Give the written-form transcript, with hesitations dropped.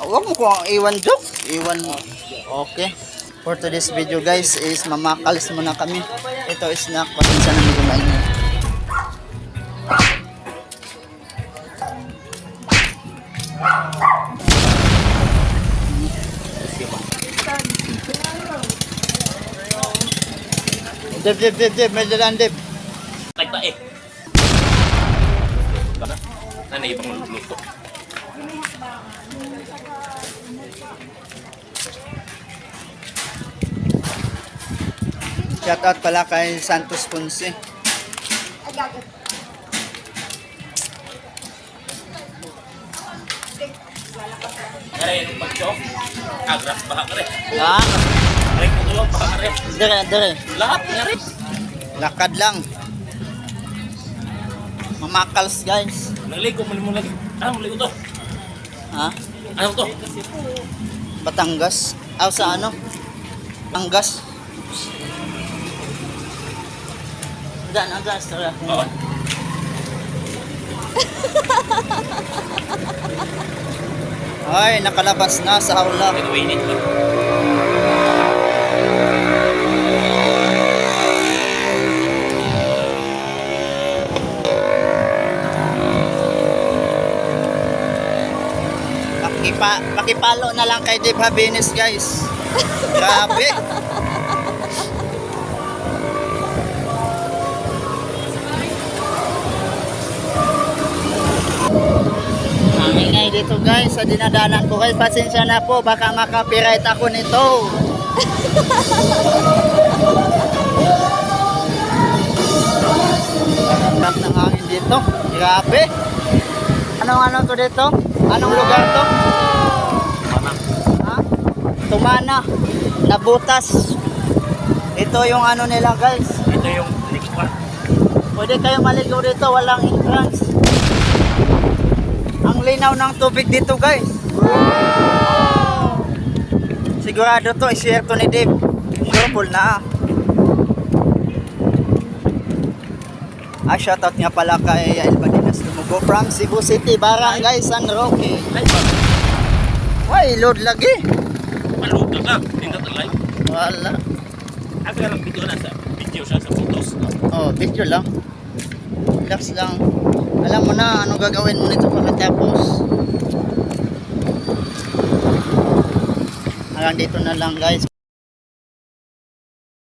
Huwag mo kung iwan joke. Iwan mo. Okay. For today's video guys is mamakalis muna kami. Ito is snack. Pasensya na medyo mainit. Dib. May dalan dib. Tae. Ano ibang luto? Shout out pala kay Santos Ponce. Kaya yung pagsyok, agrap baka ka rin. Lang. Aray ko tulong baka ka rin. Dire. Lahat nga rin. Lakad lang. Mamakals guys. Nagligo, muli mo lagi. Muli ko to. Ha? Ano to? Batangas. Sa ano? Batangas. Angas. Tara. Oo. Ay, nakalabas na sa hawla. Ito init ba? Pakipalo na lang kay Dave Habinis guys. Grabe. Ang ingay dito guys sa dinadanan ko guys. Pasensya na po, baka makapiright ako nito. Sarap ng hangin dito. Grabe. Anong to dito? Anong lugar to? Mana? Ha? Tumana. Nabutas. Ito yung ano nila guys. Ito yung likwa. Pwede kayo maligo dito, walang entrance. Ang linaw ng tubig dito guys. Sigurado to, i-share to ni Dave. Sure, full na. Shoutout nga pala kay Albadinas Lumugo from Cebu City, Barangay San Roque. Ay, ba? Ay, load lagi. Maluto ka. Tingnan ka live. Wala. Ako lang video na sa video siya sa photos. Oh, video lang. Relax lang. Alam mo na ano gagawin mo nito pagkatapos. Hanggang dito na lang guys.